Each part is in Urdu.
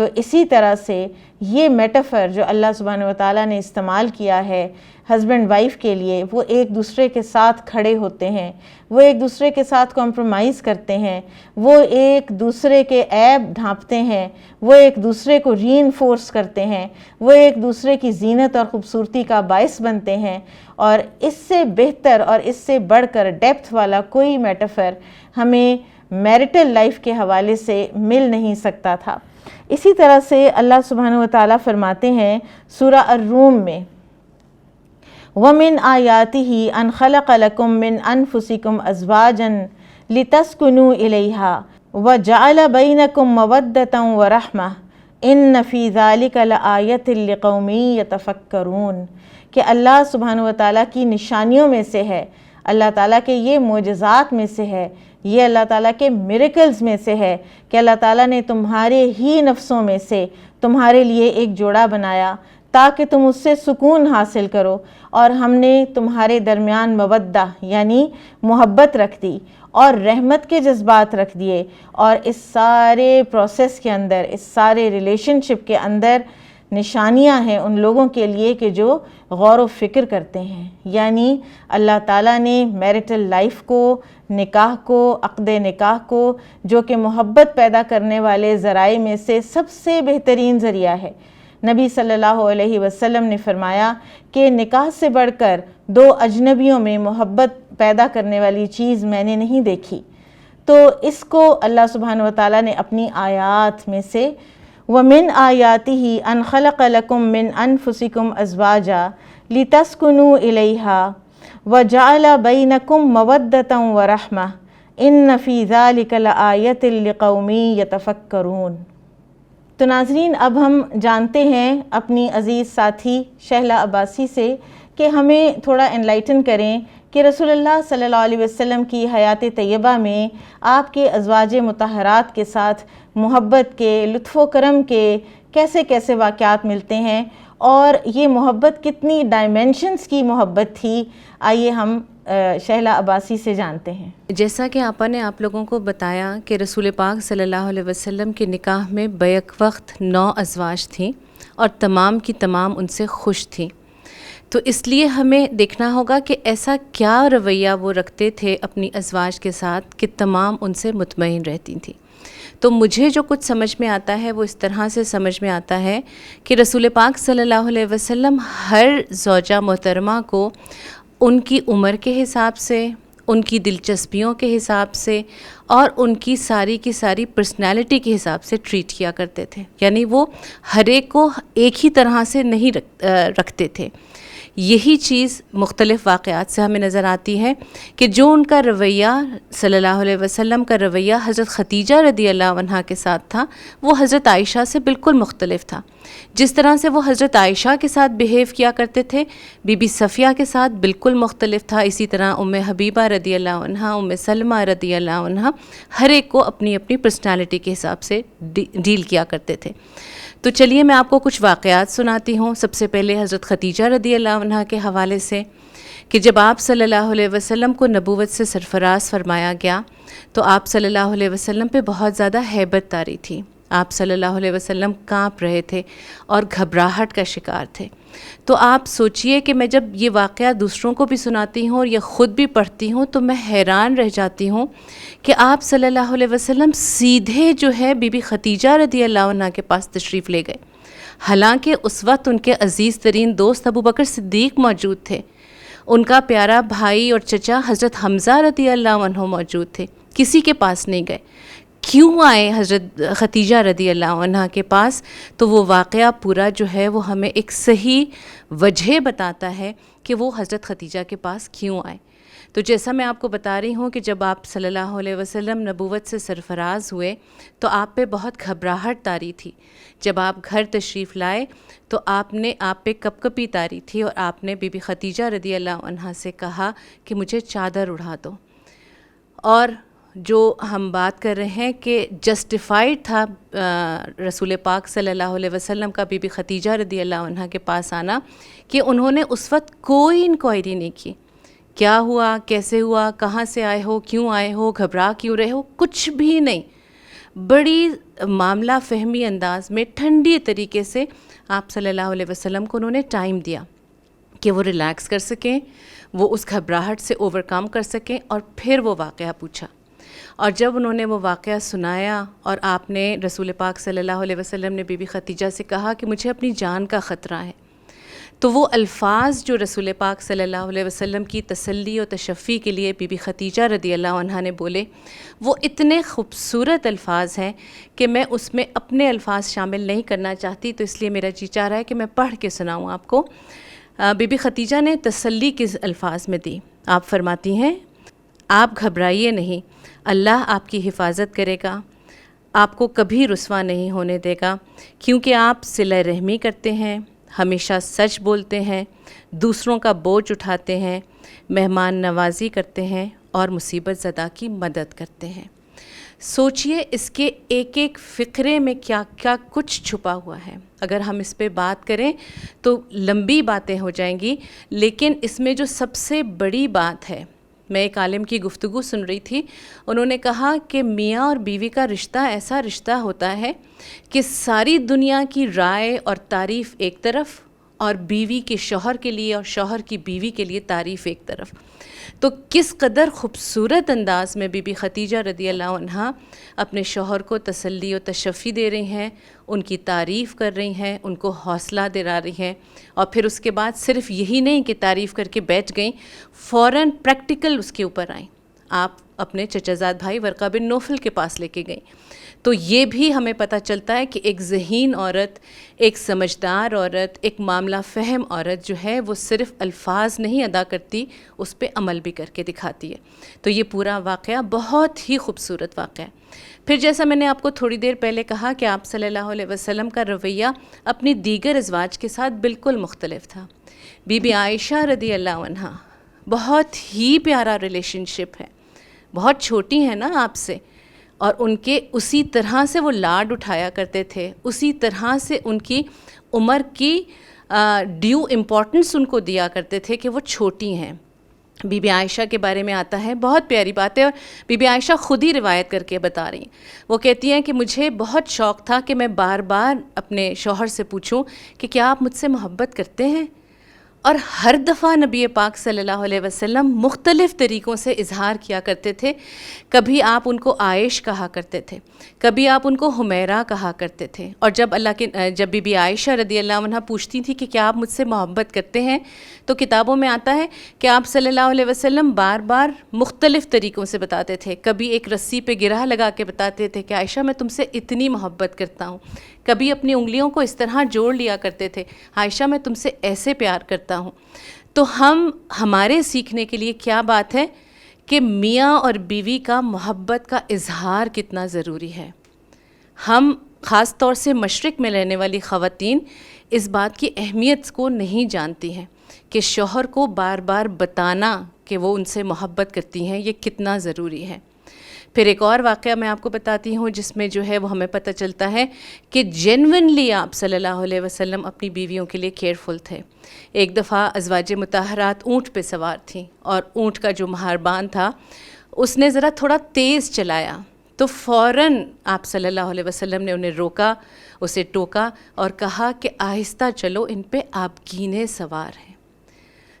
تو اسی طرح سے یہ میٹافر جو اللہ سبحانہ و تعالیٰ نے استعمال کیا ہے ہسبینڈ وائف کے لیے، وہ ایک دوسرے کے ساتھ کھڑے ہوتے ہیں، وہ ایک دوسرے کے ساتھ کمپرومائز کرتے ہیں، وہ ایک دوسرے کے عیب ڈھانپتے ہیں، وہ ایک دوسرے کو ری انفورس کرتے ہیں، وہ ایک دوسرے کی زینت اور خوبصورتی کا باعث بنتے ہیں، اور اس سے بہتر اور اس سے بڑھ کر ڈیپتھ والا کوئی میٹافر ہمیں میرٹل لائف کے حوالے سے مل نہیں سکتا تھا۔ اسی طرح سے اللہ سبحانہ و تعالیٰ فرماتے ہیں سورہ الروم میں، وَمِنْ آيَاتِهِ أَنْ خَلَقَ لَكُم مِّنْ أَنفُسِكُمْ أَزْوَاجًا لِتَسْكُنُوا إِلَيْهَا وَجَعَلَ بَيْنَكُم مَّوَدَّةً وَرَحْمَةً إِنَّ فِي ذَلِكَ لَآيَةٍ لِقَوْمٍ يَتَفَكَّرُونَ کہ اللہ سبحانہ و تعالیٰ کی نشانیوں میں سے ہے، اللہ تعالیٰ کے یہ معجزات میں سے ہے، یہ اللہ تعالیٰ کے میریکلز میں سے ہے کہ اللہ تعالیٰ نے تمہارے ہی نفسوں میں سے تمہارے لیے ایک جوڑا بنایا تاکہ تم اس سے سکون حاصل کرو، اور ہم نے تمہارے درمیان مودہ یعنی محبت رکھ دی اور رحمت کے جذبات رکھ دیے، اور اس سارے پروسیس کے اندر، اس سارے ریلیشن شپ کے اندر نشانیاں ہیں ان لوگوں کے لیے کہ جو غور و فکر کرتے ہیں۔ یعنی اللہ تعالیٰ نے میرٹل لائف کو، نکاح کو، عقد نکاح کو، جو کہ محبت پیدا کرنے والے ذرائع میں سے سب سے بہترین ذریعہ ہے، نبی صلی اللہ علیہ وسلم نے فرمایا کہ نکاح سے بڑھ کر دو اجنبیوں میں محبت پیدا کرنے والی چیز میں نے نہیں دیکھی۔ تو اس کو اللہ سبحانہ و تعالیٰ نے اپنی آیات میں سے وَمِنْ آيَاتِهِ أَنْ خَلَقَ لَكُم مِّنْ أَنفُسِكُمْ أَزْوَاجًا لِتَسْكُنُوا إِلَيْهَا وَجَعَلَ بَيْنَكُم مَّوَدَّةً وَرَحْمَةً إِنَّ فِي ذَلِكَ لَآيَةٍ لِقَوْمٍ يَتَفَكَّرُونَ۔ تو ناظرین، اب ہم جانتے ہیں اپنی عزیز ساتھی شہلا عباسی سے کہ ہمیں تھوڑا انلائٹن کریں کہ رسول اللہ صلی اللہ علیہ وسلم کی حیات طیبہ میں آپ کے ازواج مطہرات کے ساتھ محبت کے، لطف و کرم کے کیسے کیسے واقعات ملتے ہیں، اور یہ محبت کتنی ڈائمینشنز کی محبت تھی۔ آئیے ہم شہلا عباسی سے جانتے ہیں۔ جیسا کہ آپا نے آپ لوگوں کو بتایا کہ رسول پاک صلی اللہ علیہ وسلم کے نکاح میں بیک وقت 9 ازواج تھیں اور تمام کی تمام ان سے خوش تھیں، تو اس لیے ہمیں دیکھنا ہوگا کہ ایسا کیا رویہ وہ رکھتے تھے اپنی ازواج کے ساتھ کہ تمام ان سے مطمئن رہتی تھیں۔ تو مجھے جو کچھ سمجھ میں آتا ہے وہ اس طرح سے سمجھ میں آتا ہے کہ رسول پاک صلی اللہ علیہ وسلم ہر زوجہ محترمہ کو ان کی عمر کے حساب سے، ان کی دلچسپیوں کے حساب سے اور ان کی ساری پرسنالٹی کے حساب سے ٹریٹ کیا کرتے تھے، یعنی وہ ہر ایک کو ایک ہی طرح سے نہیں رکھتے تھے۔ یہی چیز مختلف واقعات سے ہمیں نظر آتی ہے کہ جو ان کا رویہ صلی اللہ علیہ وسلم کا رویہ حضرت خدیجہ رضی اللہ عنہا کے ساتھ تھا، وہ حضرت عائشہ سے بالکل مختلف تھا۔ جس طرح سے وہ حضرت عائشہ کے ساتھ بیہیو کیا کرتے تھے، بی بی صفیہ کے ساتھ بالکل مختلف تھا۔ اسی طرح ام حبیبہ رضی اللہ عنہا، ام سلمہ رضی اللہ عنہا، ہر ایک کو اپنی اپنی پرسنالٹی کے حساب سے ڈیل کیا کرتے تھے۔ تو چلیے میں آپ کو کچھ واقعات سناتی ہوں۔ سب سے پہلے حضرت خدیجہ رضی اللہ عنہا کے حوالے سے کہ جب آپ صلی اللہ علیہ وسلم کو نبوت سے سرفراز فرمایا گیا تو آپ صلی اللہ علیہ وسلم پہ بہت زیادہ ہیبت طاری تھی۔ آپ صلی اللہ علیہ وسلم کانپ رہے تھے اور گھبراہٹ کا شکار تھے۔ تو آپ سوچئے کہ میں جب یہ واقعہ دوسروں کو بھی سناتی ہوں اور یہ خود بھی پڑھتی ہوں تو میں حیران رہ جاتی ہوں کہ آپ صلی اللہ علیہ وسلم سیدھے جو ہے بی بی خدیجہ رضی اللہ عنہا کے پاس تشریف لے گئے، حالانکہ اس وقت ان کے عزیز ترین دوست ابو بکر صدیق موجود تھے، ان کا پیارا بھائی اور چچا حضرت حمزہ رضی اللہ عنہ موجود تھے، کسی کے پاس نہیں گئے۔ کیوں آئے حضرت خدیجہ رضی اللہ عنہا کے پاس؟ تو وہ واقعہ پورا جو ہے وہ ہمیں ایک صحیح وجہ بتاتا ہے کہ وہ حضرت خدیجہ کے پاس کیوں آئے۔ تو جیسا میں آپ کو بتا رہی ہوں کہ جب آپ صلی اللہ علیہ وسلم نبوت سے سرفراز ہوئے تو آپ پہ بہت گھبراہٹ طاری تھی۔ جب آپ گھر تشریف لائے تو آپ پہ کپ کپی طاری تھی اور آپ نے بی بی خدیجہ رضی اللہ عنہا سے کہا کہ مجھے چادر اڑا دو۔ اور جو ہم بات کر رہے ہیں کہ جسٹیفائڈ تھا رسول پاک صلی اللہ علیہ وسلم کا بی بی خدیجہ رضی اللہ عنہا کے پاس آنا، کہ انہوں نے اس وقت کوئی انکوائری نہیں کی، کیا ہوا، کیسے ہوا، کہاں سے آئے ہو، کیوں آئے ہو، گھبرا کیوں رہے ہو، کچھ بھی نہیں۔ بڑی معاملہ فہمی انداز میں ٹھنڈی طریقے سے آپ صلی اللہ علیہ وسلم کو انہوں نے ٹائم دیا کہ وہ ریلیکس کر سکیں، وہ اس گھبراہٹ سے اوورکم کر سکیں، اور پھر وہ واقعہ پوچھا. اور جب انہوں نے وہ واقعہ سنایا اور آپ نے رسول پاک صلی اللہ علیہ وسلم نے بی بی خدیجہ سے کہا کہ مجھے اپنی جان کا خطرہ ہے، تو وہ الفاظ جو رسول پاک صلی اللہ علیہ وسلم کی تسلی و تشفی کے لیے بی بی خدیجہ رضی اللہ عنہا نے بولے، وہ اتنے خوبصورت الفاظ ہیں کہ میں اس میں اپنے الفاظ شامل نہیں کرنا چاہتی، تو اس لیے میرا جی چاہ رہا ہے کہ میں پڑھ کے سناؤں آپ کو. بی بی خدیجہ نے تسلی کے الفاظ میں دی. آپ فرماتی ہیں، آپ گھبرائیے نہیں، اللہ آپ کی حفاظت کرے گا، آپ کو کبھی رسوا نہیں ہونے دے گا، کیونکہ آپ صلہ رحمی کرتے ہیں، ہمیشہ سچ بولتے ہیں، دوسروں کا بوجھ اٹھاتے ہیں، مہمان نوازی کرتے ہیں اور مصیبت زدہ کی مدد کرتے ہیں. سوچئے اس کے ایک ایک فقرے میں کیا کیا کچھ چھپا ہوا ہے. اگر ہم اس پہ بات کریں تو لمبی باتیں ہو جائیں گی، لیکن اس میں جو سب سے بڑی بات ہے، میں ایک عالم کی گفتگو سن رہی تھی، انہوں نے کہا کہ میاں اور بیوی کا رشتہ ایسا رشتہ ہوتا ہے کہ ساری دنیا کی رائے اور تعریف ایک طرف، اور بیوی کے شوہر کے لیے اور شوہر کی بیوی کے لیے تعریف ایک طرف. تو کس قدر خوبصورت انداز میں بی بی خدیجہ رضی اللہ عنہا اپنے شوہر کو تسلی و تشفی دے رہی ہیں، ان کی تعریف کر رہی ہیں، ان کو حوصلہ دلا رہی ہیں. اور پھر اس کے بعد صرف یہی نہیں کہ تعریف کر کے بیٹھ گئیں، فوراً پریکٹیکل اس کے اوپر آئیں. آپ اپنے چچا زاد بھائی ورقہ بن نوفل کے پاس لے کے گئیں. تو یہ بھی ہمیں پتہ چلتا ہے کہ ایک ذہین عورت، ایک سمجھدار عورت، ایک معاملہ فہم عورت جو ہے وہ صرف الفاظ نہیں ادا کرتی، اس پہ عمل بھی کر کے دکھاتی ہے. تو یہ پورا واقعہ بہت ہی خوبصورت واقعہ ہے. پھر جیسا میں نے آپ کو تھوڑی دیر پہلے کہا کہ آپ صلی اللہ علیہ وسلم کا رویہ اپنی دیگر ازواج کے ساتھ بالکل مختلف تھا. بی بی عائشہ رضی اللہ عنہا بہت ہی پیارا ریلیشن شپ ہے، بہت چھوٹی ہیں نا آپ سے، اور ان کے اسی طرح سے وہ لاڈ اٹھایا کرتے تھے، اسی طرح سے ان کی عمر کی ڈیو امپورٹنس ان کو دیا کرتے تھے کہ وہ چھوٹی ہیں. بی بی عائشہ کے بارے میں آتا ہے، بہت پیاری بات ہے، اور بی بی عائشہ خود ہی روایت کر کے بتا رہی ہیں. وہ کہتی ہیں کہ مجھے بہت شوق تھا کہ میں بار بار اپنے شوہر سے پوچھوں کہ کیا آپ مجھ سے محبت کرتے ہیں، اور ہر دفعہ نبی پاک صلی اللہ علیہ وسلم مختلف طریقوں سے اظہار کیا کرتے تھے. کبھی آپ ان کو عائش کہا کرتے تھے، کبھی آپ ان کو حمیرہ کہا کرتے تھے. اور جب بی بی عائشہ رضی اللہ عنہا پوچھتی تھی کہ کیا آپ مجھ سے محبت کرتے ہیں، تو کتابوں میں آتا ہے کہ آپ صلی اللہ علیہ وسلم بار بار مختلف طریقوں سے بتاتے تھے. کبھی ایک رسی پہ گرہ لگا کے بتاتے تھے کہ عائشہ میں تم سے اتنی محبت کرتا ہوں. کبھی اپنی انگلیوں کو اس طرح جوڑ لیا کرتے تھے، عائشہ میں تم سے ایسے پیار کرتا ہوں. تو ہمارے سیکھنے کے لیے کیا بات ہے کہ میاں اور بیوی کا محبت کا اظہار کتنا ضروری ہے. ہم خاص طور سے مشرق میں رہنے والی خواتین اس بات کی اہمیت کو نہیں جانتی ہیں کہ شوہر کو بار بار بتانا کہ وہ ان سے محبت کرتی ہیں یہ کتنا ضروری ہے. پھر ایک اور واقعہ میں آپ کو بتاتی ہوں جس میں جو ہے وہ ہمیں پتہ چلتا ہے کہ جینونلی آپ صلی اللہ علیہ وسلم اپنی بیویوں کے لیے کیئرفل تھے. ایک دفعہ ازواج مطہرات اونٹ پہ سوار تھیں، اور اونٹ کا جو مہربان تھا اس نے ذرا تھوڑا تیز چلایا، تو فوراً آپ صلی اللہ علیہ وسلم نے انہیں روکا، اسے ٹوکا اور کہا کہ آہستہ چلو، ان پہ آبگینے سوار ہیں.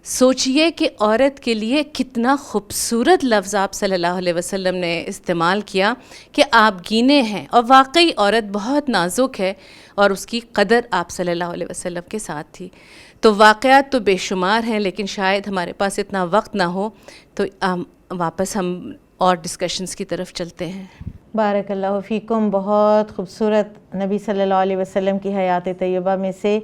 سوچئے کہ عورت کے لیے کتنا خوبصورت لفظ آپ صلی اللہ علیہ وسلم نے استعمال کیا کہ آبگینے ہیں. اور واقعی عورت بہت نازک ہے اور اس کی قدر آپ صلی اللہ علیہ وسلم کے ساتھ تھی. تو واقعات تو بے شمار ہیں، لیکن شاید ہمارے پاس اتنا وقت نہ ہو، تو واپس ہم اور ڈسکشنز کی طرف چلتے ہیں. بارک اللہ فیکم. بہت خوبصورت نبی صلی اللہ علیہ وسلم کی حیات طیبہ میں سے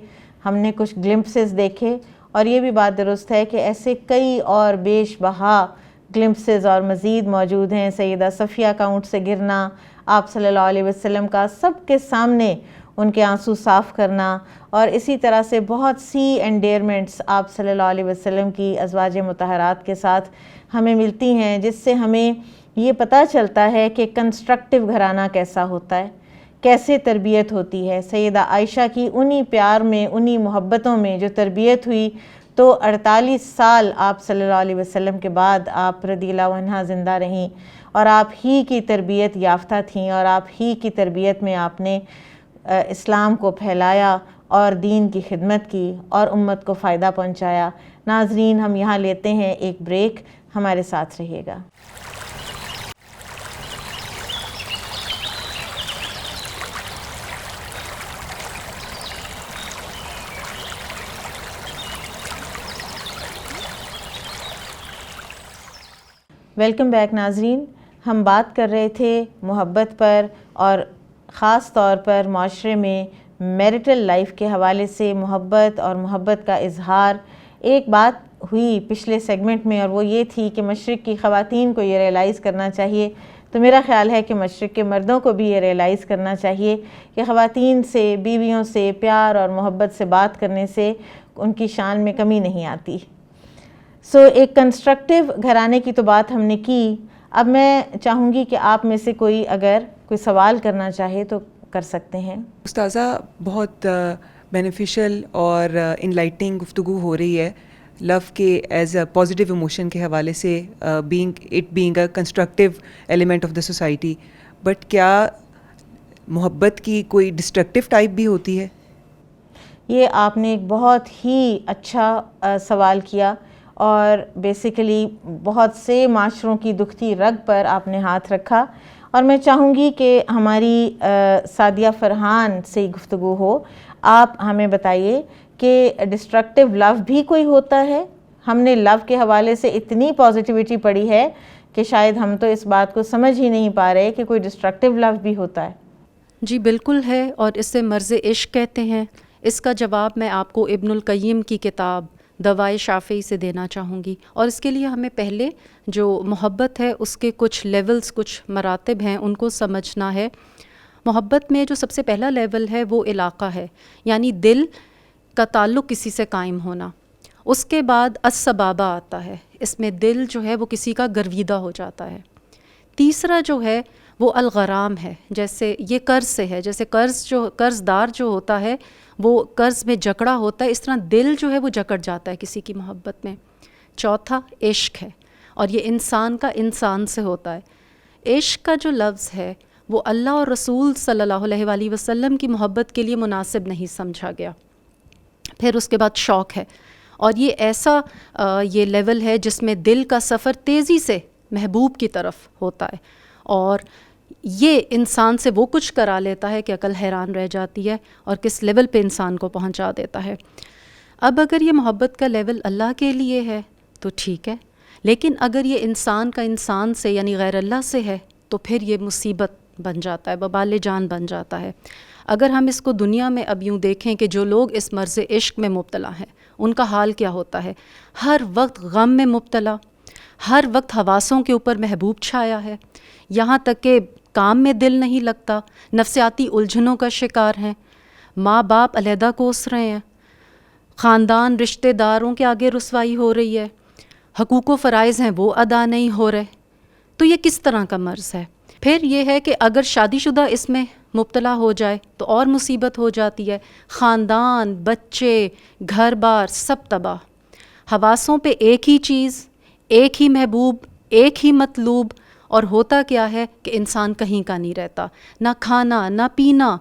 ہم نے کچھ گلمپسز دیکھے، اور یہ بھی بات درست ہے کہ ایسے کئی اور بیش بہا گلمپسز اور مزید موجود ہیں. سیدہ صفیہ کا اونٹ سے گرنا، آپ صلی اللہ علیہ وسلم کا سب کے سامنے ان کے آنسو صاف کرنا، اور اسی طرح سے بہت سی انڈیئرمنٹس آپ صلی اللہ علیہ وسلم کی ازواج مطہرات کے ساتھ ہمیں ملتی ہیں، جس سے ہمیں یہ پتہ چلتا ہے کہ کنسٹرکٹیو گھرانہ کیسا ہوتا ہے، کیسے تربیت ہوتی ہے. سیدہ عائشہ کی انہی پیار میں، انہی محبتوں میں جو تربیت ہوئی، تو 48 سال آپ صلی اللہ علیہ وسلم کے بعد آپ رضی اللہ عنہ زندہ رہیں اور آپ ہی کی تربیت یافتہ تھیں اور آپ ہی کی تربیت میں آپ نے اسلام کو پھیلایا اور دین کی خدمت کی اور امت کو فائدہ پہنچایا۔ ناظرین، ہم یہاں لیتے ہیں ایک بریک، ہمارے ساتھ رہیے گا۔ ویلکم بیک ناظرین، ہم بات کر رہے تھے محبت پر اور خاص طور پر معاشرے میں میرٹل لائف کے حوالے سے محبت اور محبت کا اظہار۔ ایک بات ہوئی پچھلے سیگمنٹ میں اور وہ یہ تھی کہ مشرق کی خواتین کو یہ ریئلائز کرنا چاہیے، تو میرا خیال ہے کہ مشرق کے مردوں کو بھی یہ ریئلائز کرنا چاہیے کہ خواتین سے، بیویوں سے پیار اور محبت سے بات کرنے سے ان کی شان میں کمی نہیں آتی۔ ایک کنسٹرکٹیو گھرانے کی تو بات ہم نے کی۔ اب میں چاہوں گی کہ آپ میں سے کوئی اگر کوئی سوال کرنا چاہے تو کر سکتے ہیں۔ استاذہ، بہت بینیفیشل اور انلائٹنگ گفتگو ہو رہی ہے لو کے ایز اے پازیٹیو ایموشن کے حوالے سے، being a constructive element of the society, but کیا محبت کی کوئی ڈسٹرکٹیو ٹائپ بھی ہوتی ہے؟ یہ آپ نے ایک بہت ہی اچھا سوال کیا اور بیسیکلی بہت سے معاشروں کی دکھتی رگ پر آپ نے ہاتھ رکھا، اور میں چاہوں گی کہ ہماری سعدیہ فرحان سے گفتگو ہو۔ آپ ہمیں بتائیے کہ ڈسٹرکٹیو لو بھی کوئی ہوتا ہے؟ ہم نے لو کے حوالے سے اتنی پازیٹیوٹی پڑھی ہے کہ شاید ہم تو اس بات کو سمجھ ہی نہیں پا رہے کہ کوئی ڈسٹرکٹیو لو بھی ہوتا ہے۔ جی بالکل ہے، اور اسے مرض عشق کہتے ہیں۔ اس کا جواب میں آپ کو ابن القیم کی کتاب دوائے شافعی سے دینا چاہوں گی، اور اس کے لیے ہمیں پہلے جو محبت ہے اس کے کچھ لیولز، کچھ مراتب ہیں، ان کو سمجھنا ہے۔ محبت میں جو سب سے پہلا لیول ہے وہ علاقہ ہے، یعنی دل کا تعلق کسی سے قائم ہونا۔ اس کے بعد الصبابہ آتا ہے، اس میں دل جو ہے وہ کسی کا گرویدہ ہو جاتا ہے۔ تیسرا جو ہے وہ الغرام ہے، جیسے یہ قرض سے ہے، جیسے قرض دار جو ہوتا ہے وہ قرض میں جکڑا ہوتا ہے، اس طرح دل جو ہے وہ جکڑ جاتا ہے کسی کی محبت میں۔ چوتھا عشق ہے، اور یہ انسان کا انسان سے ہوتا ہے۔ عشق کا جو لفظ ہے وہ اللہ اور رسول صلی اللہ علیہ وآلہ وسلم کی محبت کے لیے مناسب نہیں سمجھا گیا۔ پھر اس کے بعد شوق ہے، اور یہ ایسا یہ لیول ہے جس میں دل کا سفر تیزی سے محبوب کی طرف ہوتا ہے، اور یہ انسان سے وہ کچھ کرا لیتا ہے کہ عقل حیران رہ جاتی ہے اور کس لیول پہ انسان کو پہنچا دیتا ہے۔ اب اگر یہ محبت کا لیول اللہ کے لیے ہے تو ٹھیک ہے، لیکن اگر یہ انسان کا انسان سے یعنی غیر اللہ سے ہے تو پھر یہ مصیبت بن جاتا ہے، وبال جان بن جاتا ہے۔ اگر ہم اس کو دنیا میں اب یوں دیکھیں کہ جو لوگ اس مرض عشق میں مبتلا ہیں ان کا حال کیا ہوتا ہے، ہر وقت غم میں مبتلا، ہر وقت حواسوں کے اوپر محبوب چھایا ہے، یہاں تک کہ کام میں دل نہیں لگتا، نفسیاتی الجھنوں کا شکار ہیں، ماں باپ علیحدہ کوس رہے ہیں، خاندان رشتہ داروں کے آگے رسوائی ہو رہی ہے، حقوق و فرائض ہیں وہ ادا نہیں ہو رہے، تو یہ کس طرح کا مرض ہے؟ پھر یہ ہے کہ اگر شادی شدہ اس میں مبتلا ہو جائے تو اور مصیبت ہو جاتی ہے، خاندان، بچے، گھر بار سب تباہ، حواسوں پہ ایک ہی چیز، ایک ہی محبوب، ایک ہی مطلوب، اور ہوتا کیا ہے کہ انسان کہیں کا نہیں رہتا، نہ کھانا نہ پینا،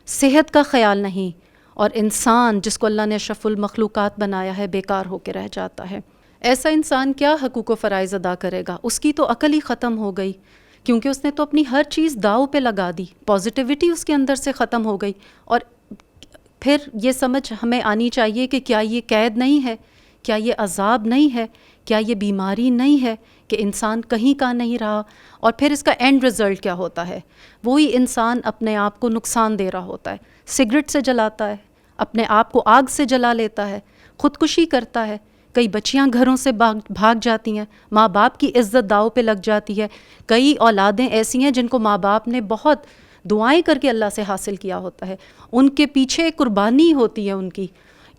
صحت کا خیال نہیں، اور انسان جس کو اللہ نے اشرف المخلوقات بنایا ہے بیکار ہو کے رہ جاتا ہے۔ ایسا انسان کیا حقوق و فرائض ادا کرے گا؟ اس کی تو عقل ہی ختم ہو گئی، کیونکہ اس نے تو اپنی ہر چیز داؤ پہ لگا دی، پازیٹیوٹی اس کے اندر سے ختم ہو گئی۔ اور پھر یہ سمجھ ہمیں آنی چاہیے کہ کیا یہ قید نہیں ہے، کیا یہ عذاب نہیں ہے، کیا یہ بیماری نہیں ہے کہ انسان کہیں کا نہیں رہا؟ اور پھر اس کا اینڈ رزلٹ کیا ہوتا ہے؟ وہی انسان اپنے آپ کو نقصان دے رہا ہوتا ہے، سگریٹ سے جلاتا ہے، اپنے آپ کو آگ سے جلا لیتا ہے، خودکشی کرتا ہے، کئی بچیاں گھروں سے بھاگ جاتی ہیں، ماں باپ کی عزت داؤ پہ لگ جاتی ہے، کئی اولادیں ایسی ہیں جن کو ماں باپ نے بہت دعائیں کر کے اللہ سے حاصل کیا ہوتا ہے، ان کے پیچھے قربانی ہوتی ہے ان کی،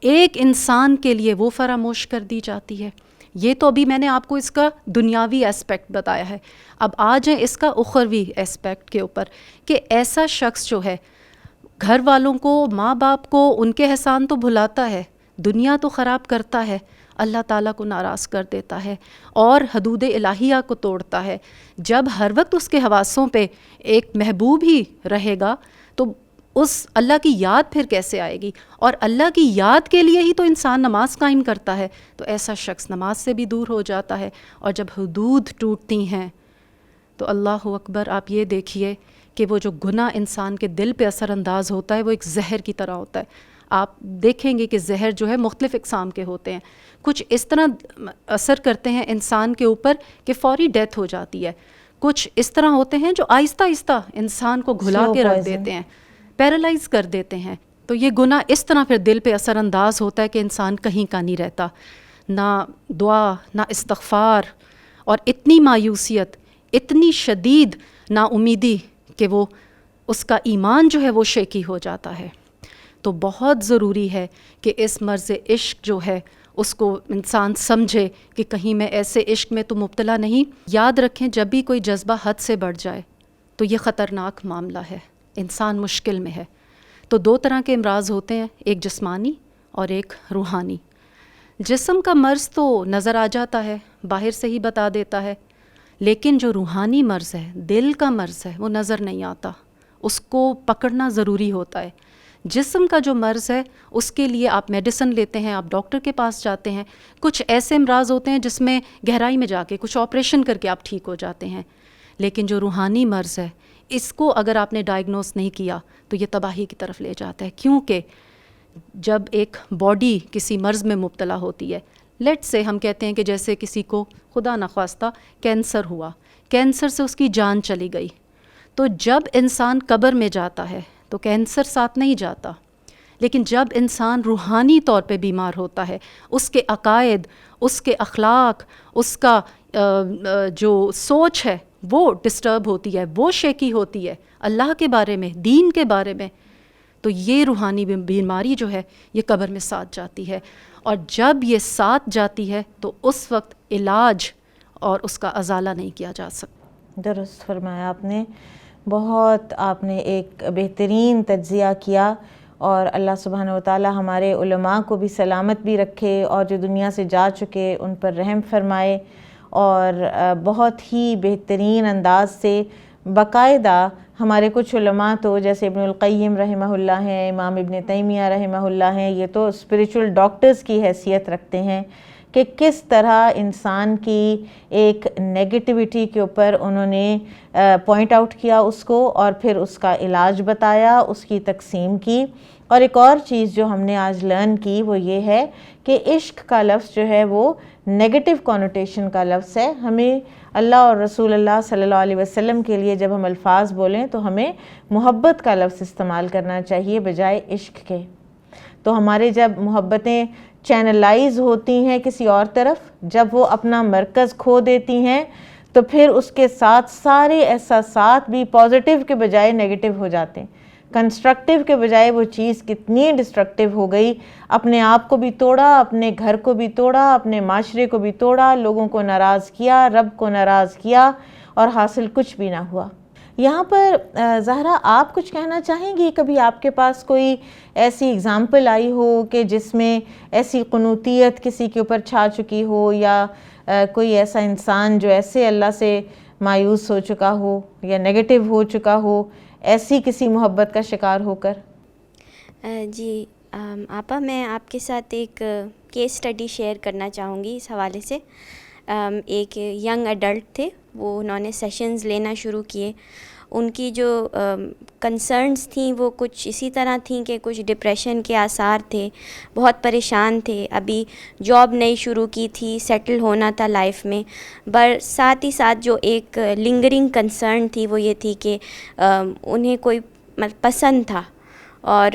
ایک انسان کے لیے وہ فراموش کر دی جاتی ہے۔ یہ تو ابھی میں نے آپ کو اس کا دنیاوی اسپیکٹ بتایا ہے، اب آ جائیں اس کا اخروی اسپیکٹ کے اوپر کہ ایسا شخص جو ہے گھر والوں کو، ماں باپ کو، ان کے احسان تو بھلاتا ہے، دنیا تو خراب کرتا ہے، اللہ تعالیٰ کو ناراض کر دیتا ہے اور حدود الہیہ کو توڑتا ہے. جب ہر وقت اس کے حواسوں پہ ایک محبوب ہی رہے گا تو اس اللہ کی یاد پھر کیسے آئے گی؟ اور اللہ کی یاد کے لیے ہی تو انسان نماز قائم کرتا ہے. تو ایسا شخص نماز سے بھی دور ہو جاتا ہے. اور جب حدود ٹوٹتی ہیں تو اللہ اکبر، آپ یہ دیکھیے کہ وہ جو گناہ انسان کے دل پہ اثر انداز ہوتا ہے وہ ایک زہر کی طرح ہوتا ہے. آپ دیکھیں گے کہ زہر جو ہے مختلف اقسام کے ہوتے ہیں. کچھ اس طرح اثر کرتے ہیں انسان کے اوپر کہ فوری ڈیتھ ہو جاتی ہے. کچھ اس طرح ہوتے ہیں جو آہستہ آہستہ انسان کو گھلا کے رکھ دیتے ہیں، پیرالائز کر دیتے ہیں. تو یہ گناہ اس طرح پھر دل پہ اثر انداز ہوتا ہے کہ انسان کہیں کا نہیں رہتا، نہ دعا نہ استغفار، اور اتنی مایوسیت، اتنی شدید نا امیدی کہ وہ اس کا ایمان جو ہے وہ شیکی ہو جاتا ہے. تو بہت ضروری ہے کہ اس مرض عشق جو ہے اس کو انسان سمجھے کہ کہیں میں ایسے عشق میں تو مبتلا نہیں. یاد رکھیں جب بھی کوئی جذبہ حد سے بڑھ جائے تو یہ خطرناک معاملہ ہے، انسان مشکل میں ہے. تو دو طرح کے امراض ہوتے ہیں، ایک جسمانی اور ایک روحانی. جسم کا مرض تو نظر آ جاتا ہے، باہر سے ہی بتا دیتا ہے، لیکن جو روحانی مرض ہے، دل کا مرض ہے، وہ نظر نہیں آتا، اس کو پکڑنا ضروری ہوتا ہے. جسم کا جو مرض ہے اس کے لیے آپ میڈیسن لیتے ہیں، آپ ڈاکٹر کے پاس جاتے ہیں. کچھ ایسے امراض ہوتے ہیں جس میں گہرائی میں جا کے کچھ آپریشن کر کے آپ ٹھیک ہو جاتے ہیں. لیکن جو روحانی مرض ہے اس کو اگر آپ نے ڈائگنوز نہیں کیا تو یہ تباہی کی طرف لے جاتا ہے. کیونکہ جب ایک باڈی کسی مرض میں مبتلا ہوتی ہے، لیٹ سے ہم کہتے ہیں کہ جیسے کسی کو خدا نخواستہ کینسر ہوا، کینسر سے اس کی جان چلی گئی، تو جب انسان قبر میں جاتا ہے تو کینسر ساتھ نہیں جاتا. لیکن جب انسان روحانی طور پہ بیمار ہوتا ہے، اس کے عقائد، اس کے اخلاق، اس کا جو سوچ ہے وہ ڈسٹرب ہوتی ہے، وہ شیکی ہوتی ہے اللہ کے بارے میں، دین کے بارے میں، تو یہ روحانی بیماری جو ہے یہ قبر میں ساتھ جاتی ہے. اور جب یہ ساتھ جاتی ہے تو اس وقت علاج اور اس کا ازالہ نہیں کیا جا سکتا. درست فرمایا آپ نے. بہت آپ نے ایک بہترین تجزیہ کیا، اور اللہ سبحانہ و تعالی ہمارے علماء کو بھی سلامت بھی رکھے، اور جو دنیا سے جا چکے ان پر رحم فرمائے. اور بہت ہی بہترین انداز سے باقاعدہ ہمارے کچھ علماء تو جیسے ابن القیم رحمہ اللہ ہیں، امام ابن تیمیہ رحمہ اللہ ہیں، یہ تو اسپریچول ڈاکٹرز کی حیثیت رکھتے ہیں کہ کس طرح انسان کی ایک نیگیٹیوٹی کے اوپر انہوں نے پوائنٹ آؤٹ کیا اس کو، اور پھر اس کا علاج بتایا، اس کی تقسیم کی. اور ایک اور چیز جو ہم نے آج لرن کی وہ یہ ہے کہ عشق کا لفظ جو ہے وہ نیگیٹو کونوٹیشن کا لفظ ہے. ہمیں اللہ اور رسول اللہ صلی اللہ علیہ وسلم کے لیے جب ہم الفاظ بولیں تو ہمیں محبت کا لفظ استعمال کرنا چاہیے بجائے عشق کے. تو ہمارے جب محبتیں چینلائز ہوتی ہیں کسی اور طرف، جب وہ اپنا مرکز کھو دیتی ہیں، تو پھر اس کے ساتھ سارے احساسات بھی پازیٹیو کے بجائے نیگیٹو ہو جاتے ہیں. کنسٹرکٹیو کے بجائے وہ چیز کتنی ڈسٹرکٹیو ہو گئی. اپنے آپ کو بھی توڑا، اپنے گھر کو بھی توڑا، اپنے معاشرے کو بھی توڑا، لوگوں کو ناراض کیا، رب کو ناراض کیا، اور حاصل کچھ بھی نہ ہوا. یہاں پر زہرا آپ کچھ کہنا چاہیں گی؟ کبھی آپ کے پاس کوئی ایسی اگزامپل آئی ہو کہ جس میں ایسی قنوتیت کسی کے اوپر چھا چکی ہو، یا کوئی ایسا انسان جو ایسے اللہ سے مایوس ہو چکا ہو یا نیگیٹو ہو چکا ہو، ایسی کسی محبت کا شکار ہو کر؟ جی آپا، میں آپ کے ساتھ ایک کیس اسٹڈی شیئر کرنا چاہوں گی اس حوالے سے. ایک ینگ ایڈلٹ تھے، وہ انہوں نے سیشنز لینا شروع کیے. ان کی جو کنسرنز تھیں وہ کچھ اسی طرح تھیں کہ کچھ ڈپریشن کے آثار تھے، بہت پریشان تھے، ابھی جاب نئی شروع کی تھی، سیٹل ہونا تھا لائف میں. ساتھ ہی ساتھ جو ایک لنگرنگ کنسرن تھی وہ یہ تھی کہ انہیں کوئی پسند تھا، اور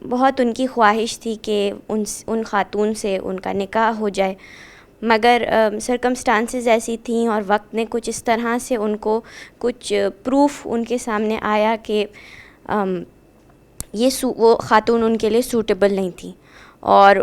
بہت ان کی خواہش تھی کہ ان خاتون سے ان کا نکاح ہو جائے. مگر سرکمسٹانسز ایسی تھیں اور وقت نے کچھ اس طرح سے ان کو کچھ پروف ان کے سامنے آیا کہ وہ خاتون ان کے لیے سوٹیبل نہیں تھی. اور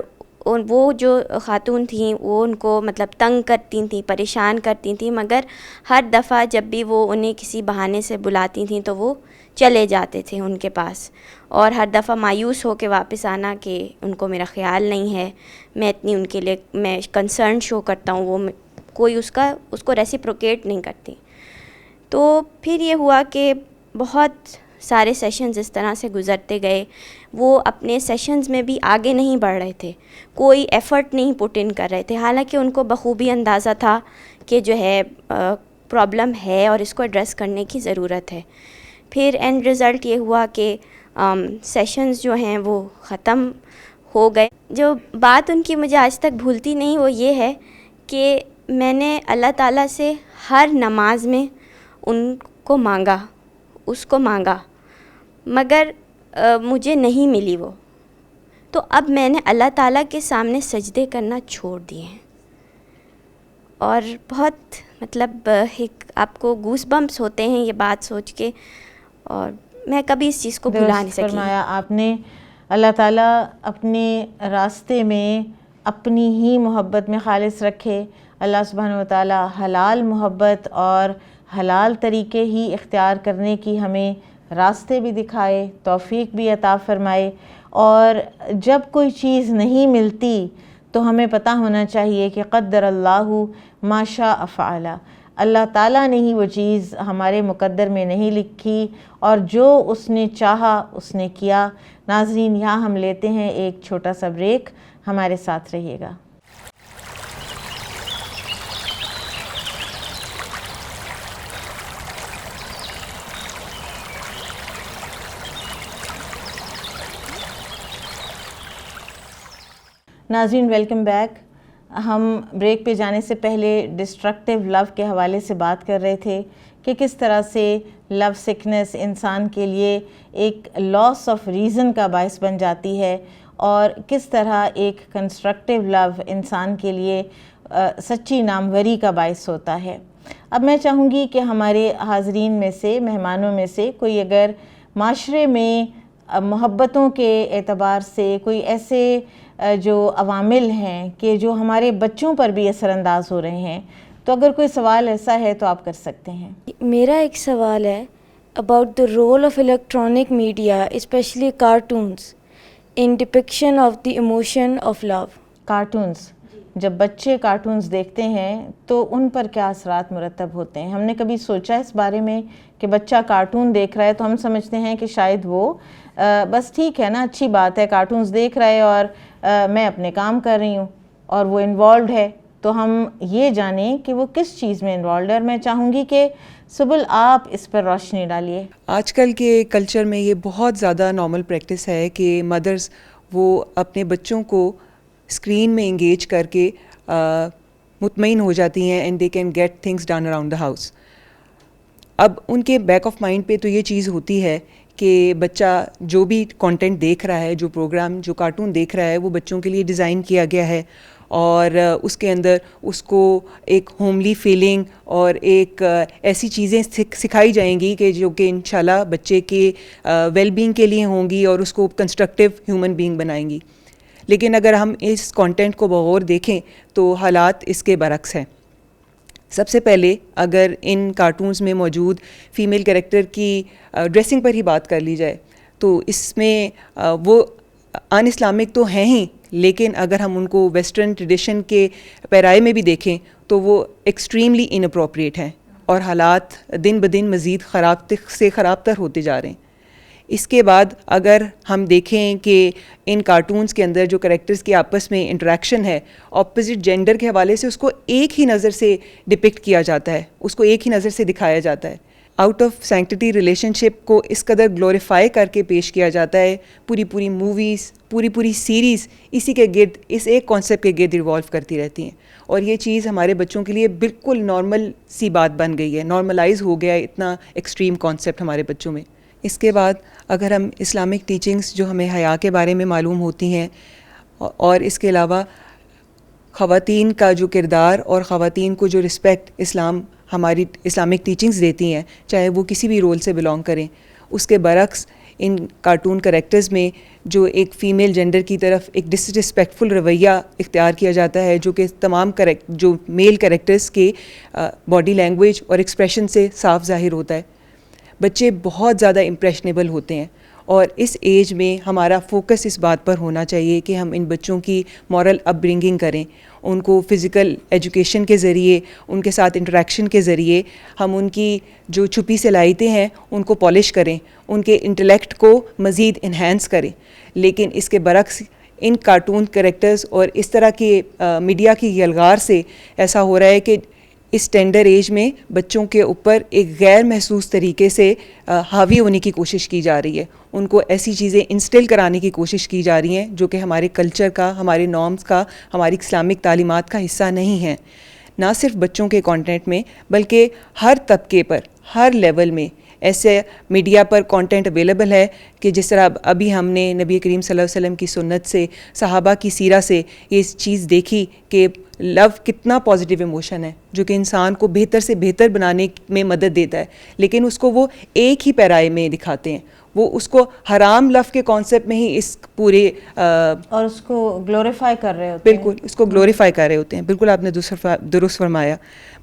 وہ جو خاتون تھیں وہ ان کو تنگ کرتی تھیں، پریشان کرتی تھیں، مگر ہر دفعہ جب بھی وہ انہیں کسی بہانے سے بلاتی تھیں تو وہ چلے جاتے تھے ان کے پاس. اور ہر دفعہ مایوس ہو کے واپس آنا کہ ان کو میرا خیال نہیں ہے، میں اتنی ان کے لیے میں کنسرن شو کرتا ہوں، وہ کوئی اس کو ریسیپروکیٹ نہیں کرتی. تو پھر یہ ہوا کہ بہت سارے سیشنز اس طرح سے گزرتے گئے. وہ اپنے سیشنز میں بھی آگے نہیں بڑھ رہے تھے، کوئی ایفرٹ نہیں پٹ ان کر رہے تھے، حالانکہ ان کو بخوبی اندازہ تھا کہ جو ہے پرابلم ہے اور اس کو ایڈریس کرنے کی ضرورت ہے. پھر اینڈ رزلٹ یہ ہوا کہ سیشنز جو ہیں وہ ختم ہو گئے. جو بات ان کی مجھے آج تک بھولتی نہیں وہ یہ ہے کہ میں نے اللہ تعالیٰ سے ہر نماز میں ان کو مانگا، اس کو مانگا، مگر مجھے نہیں ملی وہ. تو اب میں نے اللہ تعالیٰ کے سامنے سجدے کرنا چھوڑ دیے ہیں. اور بہت مطلب ایک آپ کو گوس بمپس ہوتے ہیں یہ بات سوچ کے، اور میں کبھی اس چیز کو بھلا نہیں سکی. فرمایا آپ نے. اللہ تعالیٰ اپنے راستے میں اپنی ہی محبت میں خالص رکھے. اللہ سبحانہ وتعالیٰ حلال محبت اور حلال طریقے ہی اختیار کرنے کی ہمیں راستے بھی دکھائے، توفیق بھی عطا فرمائے. اور جب کوئی چیز نہیں ملتی تو ہمیں پتہ ہونا چاہیے کہ قدر اللہ ما شاء فعل. اللہ تعالیٰ نے ہی وہ چیز ہمارے مقدر میں نہیں لکھی، اور جو اس نے چاہا اس نے کیا. ناظرین، یہاں ہم لیتے ہیں ایک چھوٹا سا بریک، ہمارے ساتھ رہیے گا. ناظرین ویلکم بیک. ہم بریک پہ جانے سے پہلے ڈسٹرکٹیو لو کے حوالے سے بات کر رہے تھے کہ کس طرح سے لو سکنس انسان کے لیے ایک لاس آف ریزن کا باعث بن جاتی ہے، اور کس طرح ایک کنسٹرکٹیو لو انسان کے لیے سچی ناموری کا باعث ہوتا ہے. اب میں چاہوں گی کہ ہمارے حاضرین میں سے، مہمانوں میں سے کوئی اگر معاشرے میں محبتوں کے اعتبار سے کوئی ایسے جو عوامل ہیں کہ جو ہمارے بچوں پر بھی اثر انداز ہو رہے ہیں، تو اگر کوئی سوال ایسا ہے تو آپ کر سکتے ہیں. میرا ایک سوال ہے about the role of electronic media, especially cartoons, in depiction of the emotion of love. Cartoons, جب بچے کارٹونز دیکھتے ہیں تو ان پر کیا اثرات مرتب ہوتے ہیں؟ ہم نے کبھی سوچا اس بارے میں کہ بچہ کارٹون دیکھ رہا ہے تو ہم سمجھتے ہیں کہ شاید وہ بس ٹھیک ہے نا، اچھی بات ہے، کارٹونز دیکھ رہا ہے اور میں اپنے کام کر رہی ہوں، اور وہ انوالوڈ ہے. تو ہم یہ جانیں کہ وہ کس چیز میں انوالوڈ ہے، اور میں چاہوں گی کہ سبل آپ اس پر روشنی ڈالیے. آج کل کے کلچر میں یہ بہت زیادہ نارمل پریکٹس ہے کہ مدرز وہ اپنے بچوں کو اسکرین میں انگیج کر کے مطمئن ہو جاتی ہیں and they can get things done around the house. اب ان کے بیک آف مائنڈ پہ تو یہ چیز ہوتی ہے کہ بچہ جو بھی کانٹینٹ دیکھ رہا ہے، جو پروگرام، جو کارٹون دیکھ رہا ہے، وہ بچوں کے لیے ڈیزائن کیا گیا ہے، اور اس کے اندر اس کو ایک ہوملی فیلنگ اور ایک ایسی چیزیں سکھائی جائیں گی کہ جو کہ انشاءاللہ بچے کے ویل بینگ کے لیے ہوں گی اور اس کو کنسٹرکٹیو ہیومن بینگ بنائیں گی. لیکن اگر ہم اس کانٹینٹ کو بغور دیکھیں تو حالات اس کے برعکس ہیں. سب سے پہلے اگر ان کارٹونز میں موجود فیمیل کریکٹر کی ڈریسنگ پر ہی بات کر لی جائے تو اس میں وہ ان اسلامک تو ہیں ہی، لیکن اگر ہم ان کو ویسٹرن ٹریڈیشن کے پیرائے میں بھی دیکھیں تو وہ ایکسٹریملی ان اپروپریٹ ہیں، اور حالات دن بدن مزید خراب سے خراب تر ہوتے جا رہے ہیں. اس کے بعد اگر ہم دیکھیں کہ ان کارٹونز کے اندر جو کریکٹرز کے آپس میں انٹریکشن ہے اپوزٹ جینڈر کے حوالے سے، اس کو ایک ہی نظر سے ڈپکٹ کیا جاتا ہے، اس کو ایک ہی نظر سے دکھایا جاتا ہے. آؤٹ آف سینکٹیٹی ریلیشن شپ کو اس قدر گلوریفائی کر کے پیش کیا جاتا ہے. پوری موویز، پوری سیریز اسی کے گرد، اس ایک کانسیپٹ کے گرد ایوالو کرتی رہتی ہیں، اور یہ چیز ہمارے بچوں کے لیے بالکل نارمل سی بات بن گئی ہے، نارملائز ہو گیا ہے اتنا ایکسٹریم کانسیپٹ ہمارے بچوں میں. اس کے بعد اگر ہم اسلامک ٹیچنگز جو ہمیں حیا کے بارے میں معلوم ہوتی ہیں، اور اس کے علاوہ خواتین کا جو کردار اور خواتین کو جو رسپیکٹ اسلام ہماری اسلامک ٹیچنگز دیتی ہیں، چاہے وہ کسی بھی رول سے بلانگ کریں، اس کے برعکس ان کارٹون کریکٹرز میں جو ایک فیمیل جینڈر کی طرف ایک ڈسرسپیکٹفل رویہ اختیار کیا جاتا ہے، جو کہ تمام جو میل کریکٹرز کے باڈی لینگویج اور ایکسپریشن سے صاف ظاہر ہوتا ہے. بچے بہت زیادہ امپریشنیبل ہوتے ہیں، اور اس ایج میں ہمارا فوکس اس بات پر ہونا چاہیے کہ ہم ان بچوں کی مورل اپ برنگنگ کریں, ان کو فزیکل ایجوکیشن کے ذریعے, ان کے ساتھ انٹریکشن کے ذریعے ہم ان کی جو چھپی صلاحیتیں ہیں ان کو پالش کریں, ان کے انٹلیکٹ کو مزید انہینس کریں. لیکن اس کے برعکس ان کارٹون کریکٹرز اور اس طرح کے میڈیا کی یلغار سے ایسا ہو رہا ہے کہ اس ٹینڈر ایج میں بچوں کے اوپر ایک غیر محسوس طریقے سے حاوی ہونے کی کوشش کی جا رہی ہے. ان کو ایسی چیزیں انسٹل کرانے کی کوشش کی جا رہی ہیں جو کہ ہمارے کلچر کا, ہمارے نارمز کا, ہماری اسلامک تعلیمات کا حصہ نہیں ہیں. نہ صرف بچوں کے کانٹینٹ میں بلکہ ہر طبقے پر, ہر لیول میں ایسے میڈیا پر کانٹینٹ اویلیبل ہے کہ جس طرح ابھی ہم نے نبی کریم صلی اللہ علیہ وسلم کی سنت سے, صحابہ کی سیرہ سے یہ چیز دیکھی کہ لو کتنا پازیٹیو ایموشن ہے جو کہ انسان کو بہتر سے بہتر بنانے میں مدد دیتا ہے, لیکن اس کو وہ ایک ہی پیرائے میں دکھاتے ہیں. وہ اس کو حرام لو کے کانسیپٹ میں ہی اس پورے اور اس کو گلوریفائی کر رہے ہوتے ہیں. بالکل اس کو گلوریفائی کر رہے ہوتے ہیں. بالکل آپ نے درست فرمایا.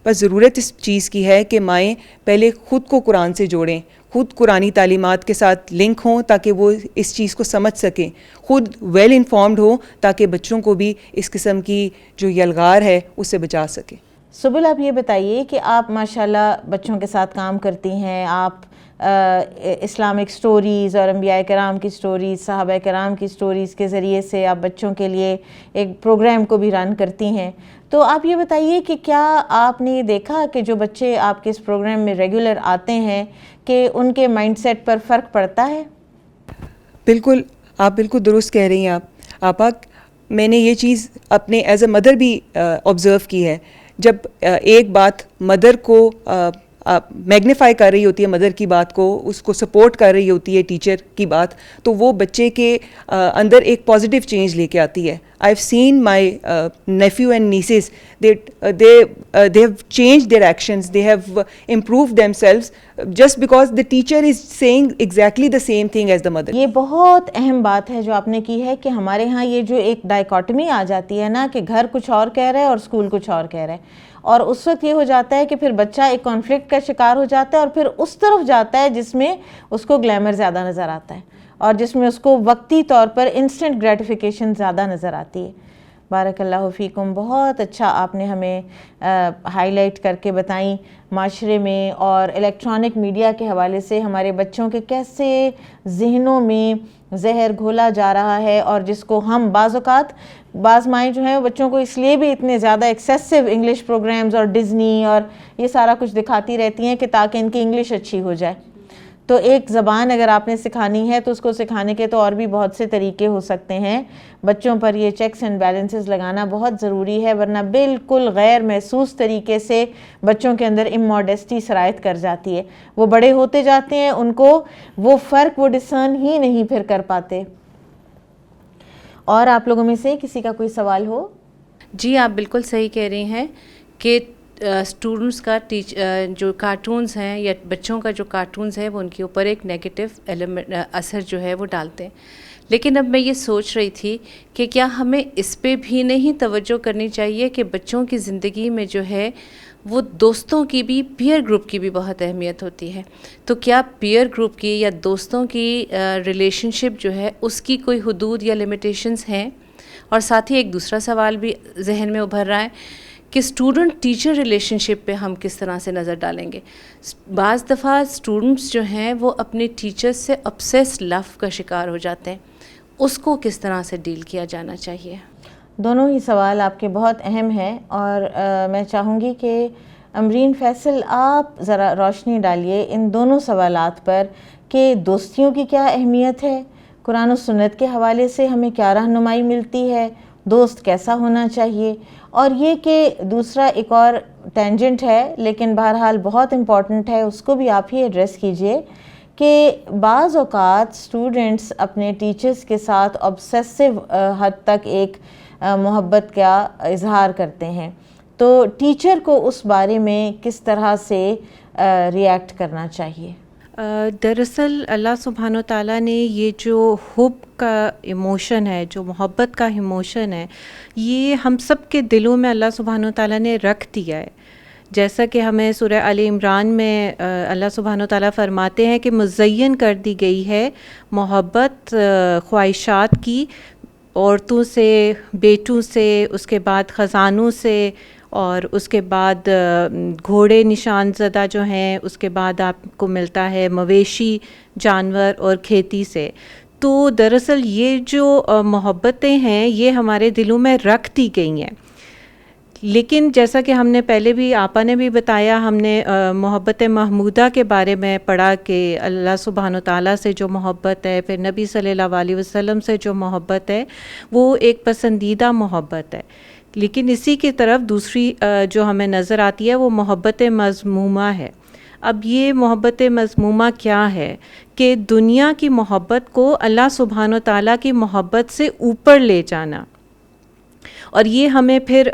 بس ضرورت اس چیز کی ہے کہ مائیں پہلے خود کو قرآن سے جوڑیں, خود قرآنی تعلیمات کے ساتھ لنک ہوں تاکہ وہ اس چیز کو سمجھ سکیں, خود ویل انفارمڈ ہوں تاکہ بچوں کو بھی اس قسم کی جو یلغار ہے اس سے بچا سکیں. سبل, آپ یہ بتائیے کہ آپ ماشاءاللہ بچوں کے ساتھ کام کرتی ہیں, آپ اسلامک سٹوریز اور انبیاء کرام کی سٹوریز, صحابہ کرام کی سٹوریز کے ذریعے سے آپ بچوں کے لیے ایک پروگرام کو بھی رن کرتی ہیں. تو آپ یہ بتائیے کہ کیا آپ نے یہ دیکھا کہ جو بچے آپ کے اس پروگرام میں ریگولر آتے ہیں کہ ان کے مائنڈ سیٹ پر فرق پڑتا ہے؟ بالکل, آپ بالکل درست کہہ رہی ہیں. آپا, میں نے یہ چیز اپنے ایز اے مدر بھی آبزرو کی ہے. جب ایک بات مدر کو میگنیفائی کر رہی ہوتی ہے, مدر کی بات کو, اس کو سپورٹ کر رہی ہوتی ہے ٹیچر کی بات, تو وہ بچے کے اندر ایک پازیٹیو چینج لے کے آتی ہے. I have seen my nephew and nieces, they have changed their actions, they have improved themselves just because the teacher is saying exactly the same thing as the mother. یہ بہت اہم بات ہے جو آپ نے کی ہے کہ ہمارے ہاں یہ جو ایک ڈائیکاٹمی آ جاتی ہے نا کہ گھر کچھ اور کہہ رہا ہے اور اسکول کچھ اور کہہ رہا ہے, اور اس وقت یہ ہو جاتا ہے کہ پھر بچہ ایک کانفلکٹ کا شکار ہو جاتا ہے اور پھر اس طرف جاتا ہے جس میں اس کو گلیمر زیادہ نظر آتا ہے اور جس میں اس کو وقتی طور پر انسٹنٹ گریٹیفیکیشن زیادہ نظر آتی ہے. بارک اللہ فیکم, بہت اچھا آپ نے ہمیں ہائی لائٹ کر کے بتائیں معاشرے میں اور الیکٹرانک میڈیا کے حوالے سے ہمارے بچوں کے کیسے ذہنوں میں زہر گھولا جا رہا ہے, اور جس کو ہم بعض مائیں جو ہیں وہ بچوں کو اس لیے بھی اتنے زیادہ ایکسیسو انگلش پروگرامز اور ڈزنی اور یہ سارا کچھ دکھاتی رہتی ہیں کہ تاکہ ان کی انگلش اچھی ہو جائے. تو ایک زبان اگر آپ نے سکھانی ہے تو اس کو سکھانے کے تو اور بھی بہت سے طریقے ہو سکتے ہیں. بچوں پر یہ چیکس اینڈ بیلنسز لگانا بہت ضروری ہے, ورنہ بالکل غیر محسوس طریقے سے بچوں کے اندر اموڈیسٹی سرایت کر جاتی ہے. وہ بڑے ہوتے جاتے ہیں, ان کو وہ فرق وہ ڈسرن ہی نہیں پھر کر پاتے. اور آپ لوگوں میں سے کسی کا کوئی سوال ہو؟ جی, آپ بالکل صحیح کہہ رہی ہیں کہ اسٹوڈنٹس کا جو کارٹونز ہیں یا بچوں کا جو کارٹونز ہے وہ ان کے اوپر ایک نیگیٹو اثر جو ہے وہ ڈالتے ہیں. لیکن اب میں یہ سوچ رہی تھی کہ کیا ہمیں اس پہ بھی نہیں توجہ کرنی چاہیے کہ بچوں کی زندگی میں جو ہے وہ دوستوں کی بھی, پیئر گروپ کی بھی بہت اہمیت ہوتی ہے. تو کیا پیئر گروپ کی یا دوستوں کی ریلیشن شپ جو ہے اس کی کوئی حدود یا لمیٹیشنز ہیں؟ اور ساتھ ہی ایک دوسرا سوال بھی ذہن میں ابھر رہا ہے کہ اسٹوڈنٹ ٹیچر ریلیشن شپ پہ ہم کس طرح سے نظر ڈالیں گے. بعض دفعہ اسٹوڈنٹس جو ہیں وہ اپنے ٹیچرز سے obsessed لو کا شکار ہو جاتے ہیں, اس کو کس طرح سے ڈیل کیا جانا چاہیے؟ دونوں ہی سوال آپ کے بہت اہم ہیں, اور میں چاہوں گی کہ امرین فیصل آپ ذرا روشنی ڈالیے ان دونوں سوالات پر کہ دوستیوں کی کیا اہمیت ہے, قرآن و سنت کے حوالے سے ہمیں کیا رہنمائی ملتی ہے, دوست کیسا ہونا چاہیے, اور یہ کہ دوسرا ایک اور ٹینجنٹ ہے لیکن بہرحال بہت امپورٹنٹ ہے, اس کو بھی آپ ہی ایڈریس کیجئے کہ بعض اوقات اسٹوڈنٹس اپنے ٹیچرز کے ساتھ obsessive حد تک ایک محبت کا اظہار کرتے ہیں, تو ٹیچر کو اس بارے میں کس طرح سے ریئیکٹ کرنا چاہیے؟ دراصل اللہ سبحانہ و تعالیٰ نے یہ جو حب کا ایموشن ہے, جو محبت کا ایموشن ہے, یہ ہم سب کے دلوں میں اللہ سبحانہ و تعالیٰ نے رکھ دیا ہے. جیسا کہ ہمیں سورہ آل عمران میں اللہ سبحانہ و تعالیٰ فرماتے ہیں کہ مزین کر دی گئی ہے محبت خواہشات کی، عورتوں سے، بیٹوں سے، اس کے بعد خزانوں سے، اور اس کے بعد گھوڑے نشان زدہ جو ہیں، اس کے بعد آپ کو ملتا ہے مویشی جانور اور کھیتی سے۔ تو دراصل یہ جو محبتیں ہیں یہ ہمارے دلوں میں رکھ دی گئی ہیں، لیکن جیسا کہ ہم نے پہلے بھی آپا نے بھی بتایا، ہم نے محبت محمودہ کے بارے میں پڑھا کہ اللہ سبحانہ و تعالیٰ سے جو محبت ہے، پھر نبی صلی اللہ علیہ وسلم سے جو محبت ہے وہ ایک پسندیدہ محبت ہے۔ لیکن اسی کی طرف دوسری جو ہمیں نظر آتی ہے وہ محبت مذمومہ ہے۔ اب یہ محبت مذمومہ کیا ہے کہ دنیا کی محبت کو اللہ سبحانہ و تعالیٰ کی محبت سے اوپر لے جانا، اور یہ ہمیں پھر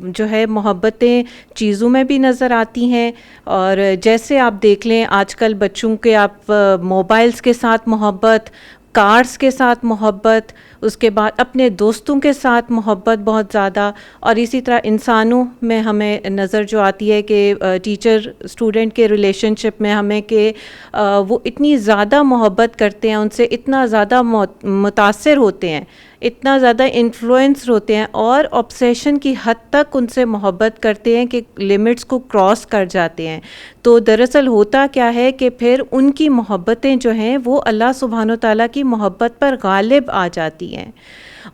جو ہے محبتیں چیزوں میں بھی نظر آتی ہیں، اور جیسے آپ دیکھ لیں آج کل بچوں کے آپ موبائلز کے ساتھ محبت، کارز کے ساتھ محبت، اس کے بعد اپنے دوستوں کے ساتھ محبت بہت زیادہ، اور اسی طرح انسانوں میں ہمیں نظر جو آتی ہے کہ ٹیچر اسٹوڈنٹ کے ریلیشن شپ میں ہمیں کہ وہ اتنی زیادہ محبت کرتے ہیں، ان سے اتنا زیادہ متاثر ہوتے ہیں، اتنا زیادہ انفلوئنسڈ ہوتے ہیں، اور آبسیشن کی حد تک ان سے محبت کرتے ہیں کہ لمٹس کو کراس کر جاتے ہیں۔ تو دراصل ہوتا کیا ہے کہ پھر ان کی محبتیں جو ہیں وہ اللہ سبحانہ و تعالیٰ کی محبت پر غالب آ جاتی ہیں۔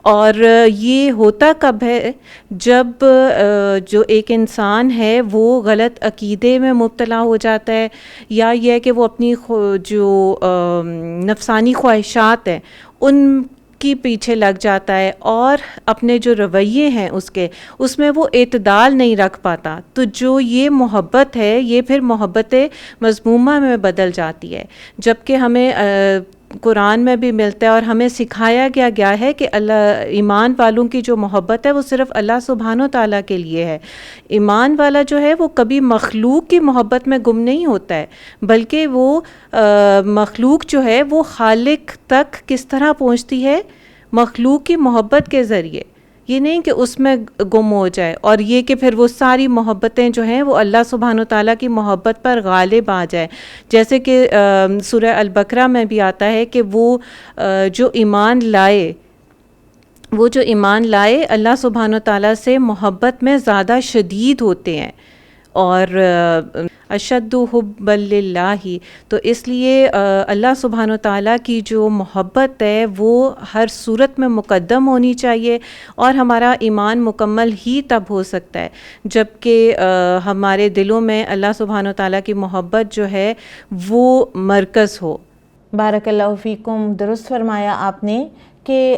اور یہ ہوتا کب ہے؟ جب جو ایک انسان ہے وہ غلط عقیدے میں مبتلا ہو جاتا ہے، یا یہ ہے کہ وہ اپنی جو نفسانی خواہشات ہیں ان کی پیچھے لگ جاتا ہے، اور اپنے جو رویے ہیں اس میں وہ اعتدال نہیں رکھ پاتا، تو جو یہ محبت ہے یہ پھر محبت مذمومہ میں بدل جاتی ہے۔ جبکہ ہمیں قرآن میں بھی ملتا ہے اور ہمیں سکھایا گیا ہے کہ اللہ ایمان والوں کی جو محبت ہے وہ صرف اللہ سبحانہ و تعالیٰ کے لیے ہے۔ ایمان والا جو ہے وہ کبھی مخلوق کی محبت میں گم نہیں ہوتا ہے، بلکہ وہ مخلوق جو ہے وہ خالق تک کس طرح پہنچتی ہے؟ مخلوق کی محبت کے ذریعے، یہ نہیں کہ اس میں گم ہو جائے، اور یہ کہ پھر وہ ساری محبتیں جو ہیں وہ اللہ سبحانہ و تعالیٰ کی محبت پر غالب آ جائے۔ جیسے کہ سورہ البقرہ میں بھی آتا ہے کہ وہ جو ایمان لائے اللہ سبحانہ و تعالیٰ سے محبت میں زیادہ شدید ہوتے ہیں، اور اشد حب للہ، تو اس لیے اللہ سبحانہ و تعالیٰ کی جو محبت ہے وہ ہر صورت میں مقدم ہونی چاہیے، اور ہمارا ایمان مکمل ہی تب ہو سکتا ہے جب کہ ہمارے دلوں میں اللہ سبحانہ و تعالیٰ کی محبت جو ہے وہ مرکز ہو۔ بارک اللہ فیکم، درست فرمایا آپ نے کہ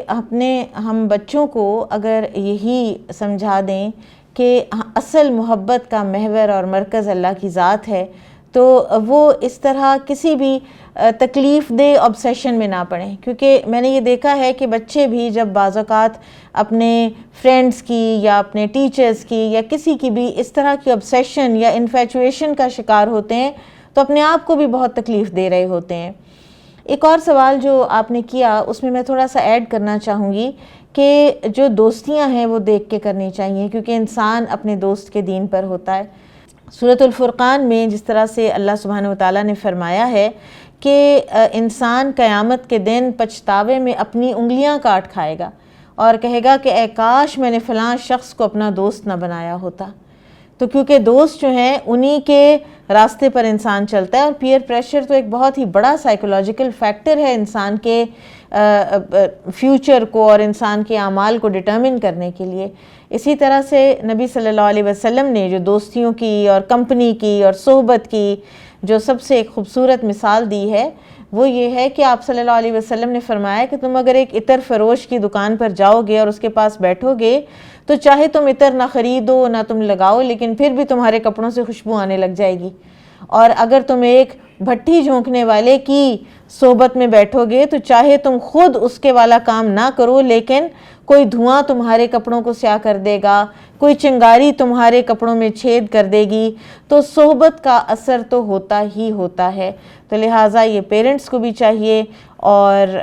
ہم بچوں کو اگر یہی سمجھا دیں کہ اصل محبت کا محور اور مرکز اللہ کی ذات ہے، تو وہ اس طرح کسی بھی تکلیف دہ آبسیشن میں نہ پڑیں۔ کیونکہ میں نے یہ دیکھا ہے کہ بچے بھی جب بعض اوقات اپنے فرینڈز کی یا اپنے ٹیچرز کی یا کسی کی بھی اس طرح کی آبسیشن یا انفیچویشن کا شکار ہوتے ہیں تو اپنے آپ کو بھی بہت تکلیف دے رہے ہوتے ہیں۔ ایک اور سوال جو آپ نے کیا اس میں تھوڑا سا ایڈ کرنا چاہوں گی کہ جو دوستیاں ہیں وہ دیکھ کے کرنی چاہیے، کیونکہ انسان اپنے دوست کے دین پر ہوتا ہے۔ سورۃ الفرقان میں جس طرح سے اللہ سبحانہ و تعالیٰ نے فرمایا ہے کہ انسان قیامت کے دن پچھتاوے میں اپنی انگلیاں کاٹ کھائے گا اور کہے گا کہ اے کاش میں نے فلاں شخص کو اپنا دوست نہ بنایا ہوتا۔ تو کیونکہ دوست جو ہیں انہی کے راستے پر انسان چلتا ہے، اور پیئر پریشر تو ایک بہت ہی بڑا سائیکولوجیکل فیکٹر ہے انسان کے فیوچر کو اور انسان کے اعمال کو ڈٹرمن کرنے کے لیے۔ اسی طرح سے نبی صلی اللہ علیہ وسلم نے جو دوستیوں کی اور کمپنی کی اور صحبت کی جو سب سے ایک خوبصورت مثال دی ہے وہ یہ ہے کہ آپ صلی اللہ علیہ وسلم نے فرمایا کہ تم اگر ایک عطر فروش کی دکان پر جاؤ گے اور اس کے پاس بیٹھو گے تو چاہے تم عطر نہ خریدو نہ تم لگاؤ، لیکن پھر بھی تمہارے کپڑوں سے خوشبو آنے لگ جائے گی۔ اور اگر تم ایک بھٹی جھونکنے والے کی صحبت میں بیٹھو گے تو چاہے تم خود اس کے والا کام نہ کرو، لیکن کوئی دھواں تمہارے کپڑوں کو سیاہ کر دے گا، کوئی چنگاری تمہارے کپڑوں میں چھید کر دے گی۔ تو صحبت کا اثر تو ہوتا ہی ہوتا ہے۔ تو لہٰذا یہ پیرنٹس کو بھی چاہیے اور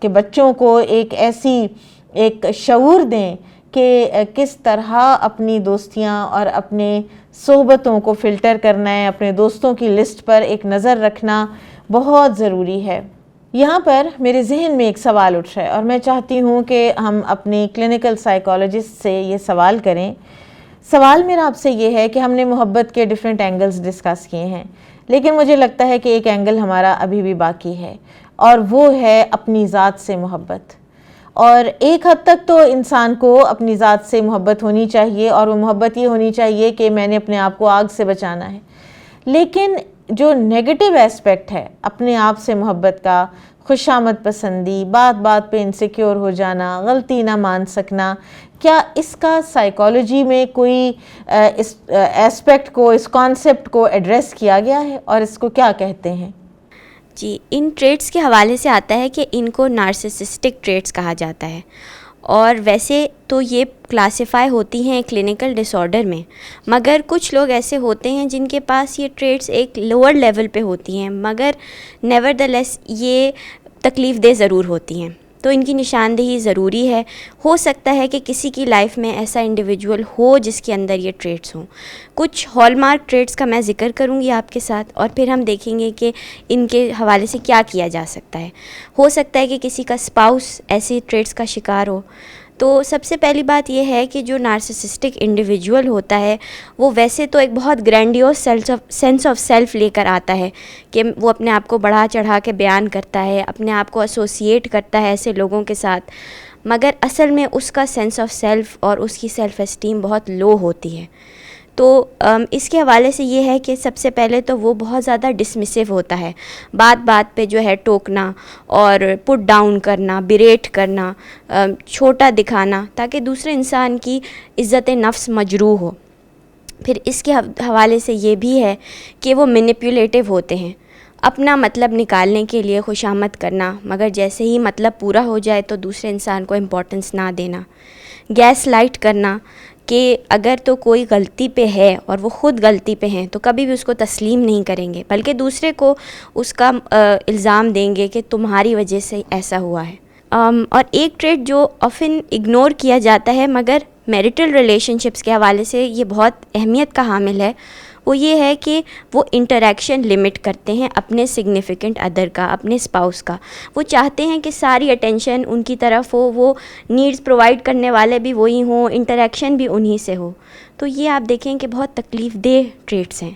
کہ بچوں کو ایک شعور دیں کہ کس طرح اپنی دوستیاں اور اپنے صحبتوں کو فلٹر کرنا ہے، اپنے دوستوں کی لسٹ پر ایک نظر رکھنا بہت ضروری ہے۔ یہاں پر میرے ذہن میں ایک سوال اٹھ رہا ہے اور میں چاہتی ہوں کہ ہم اپنی کلینکل سائیکالوجسٹ سے یہ سوال کریں۔ سوال میرا آپ سے یہ ہے کہ ہم نے محبت کے ڈیفرنٹ اینگلز ڈسکس کیے ہیں، لیکن مجھے لگتا ہے کہ ایک اینگل ہمارا ابھی بھی باقی ہے، اور وہ ہے اپنی ذات سے محبت۔ اور ایک حد تک تو انسان کو اپنی ذات سے محبت ہونی چاہیے، اور وہ محبت یہ ہونی چاہیے کہ میں نے اپنے آپ کو آگ سے بچانا ہے۔ لیکن جو نیگیٹو ایسپیکٹ ہے اپنے آپ سے محبت کا، خوشامد پسندی، بات بات پہ انسیکیور ہو جانا، غلطی نہ مان سکنا، کیا اس کا سائیکالوجی میں کوئی اس ایسپیکٹ کو، اس کانسیپٹ کو ایڈریس کیا گیا ہے، اور اس کو کیا کہتے ہیں؟ جی، ان ٹریٹس کے حوالے سے آتا ہے کہ ان کو نارسسسٹک ٹریٹس کہا جاتا ہے، اور ویسے تو یہ کلاسیفائی ہوتی ہیں کلینکل ڈس آرڈر میں، مگر کچھ لوگ ایسے ہوتے ہیں جن کے پاس یہ ٹریٹس ایک لوور لیول پہ ہوتی ہیں، مگر نیور دا لیس یہ تکلیف دہ ضرور ہوتی ہیں، تو ان کی نشاندہی ضروری ہے۔ ہو سکتا ہے کہ کسی کی لائف میں ایسا انڈیویجول ہو جس کے اندر یہ ٹریٹس ہوں۔ کچھ ہال مارک ٹریٹس کا میں ذکر کروں گی آپ کے ساتھ، اور پھر ہم دیکھیں گے کہ ان کے حوالے سے کیا کیا جا سکتا ہے۔ ہو سکتا ہے کہ کسی کا اسپاؤس ایسے ٹریٹس کا شکار ہو۔ تو سب سے پہلی بات یہ ہے کہ جو نارسسسٹک انڈیویجول ہوتا ہے وہ ویسے تو ایک بہت گرینڈیوس سینس آف سیلف لے کر آتا ہے، کہ وہ اپنے آپ کو بڑھا چڑھا کے بیان کرتا ہے، اپنے آپ کو ایسوسیٹ کرتا ہے ایسے لوگوں کے ساتھ، مگر اصل میں اس کا سینس آف سیلف اور اس کی سیلف اسٹیم بہت لو ہوتی ہے۔ تو اس کے حوالے سے یہ ہے کہ سب سے پہلے تو وہ بہت زیادہ ڈسمسو ہوتا ہے، بات بات پہ جو ہے ٹوکنا اور پٹ ڈاؤن کرنا، بریٹ کرنا، چھوٹا دکھانا، تاکہ دوسرے انسان کی عزت نفس مجروح ہو۔ پھر اس کے حوالے سے یہ بھی ہے کہ وہ مینیپولیٹو ہوتے ہیں، اپنا مطلب نکالنے کے لیے خوشامد کرنا، مگر جیسے ہی مطلب پورا ہو جائے تو دوسرے انسان کو امپورٹنس نہ دینا، گیس لائٹ کرنا، کہ اگر تو کوئی غلطی پہ ہے اور وہ خود غلطی پہ ہیں تو کبھی بھی اس کو تسلیم نہیں کریں گے، بلکہ دوسرے کو اس کا الزام دیں گے کہ تمہاری وجہ سے ایسا ہوا ہے۔ اور ایک ٹریٹ جو آفن اگنور کیا جاتا ہے مگر میریٹل ریلیشن شپس کے حوالے سے یہ بہت اہمیت کا حامل ہے، وہ یہ ہے کہ وہ انٹریکشن لمٹ کرتے ہیں اپنے سگنیفیکنٹ ادر کا، اپنے اسپاؤس کا۔ وہ چاہتے ہیں کہ ساری اٹینشن ان کی طرف ہو، وہ نیڈز پرووائڈ کرنے والے بھی وہی ہوں، انٹریکشن بھی انہی سے ہو۔ تو یہ آپ دیکھیں کہ بہت تکلیف دہ ٹریٹس ہیں۔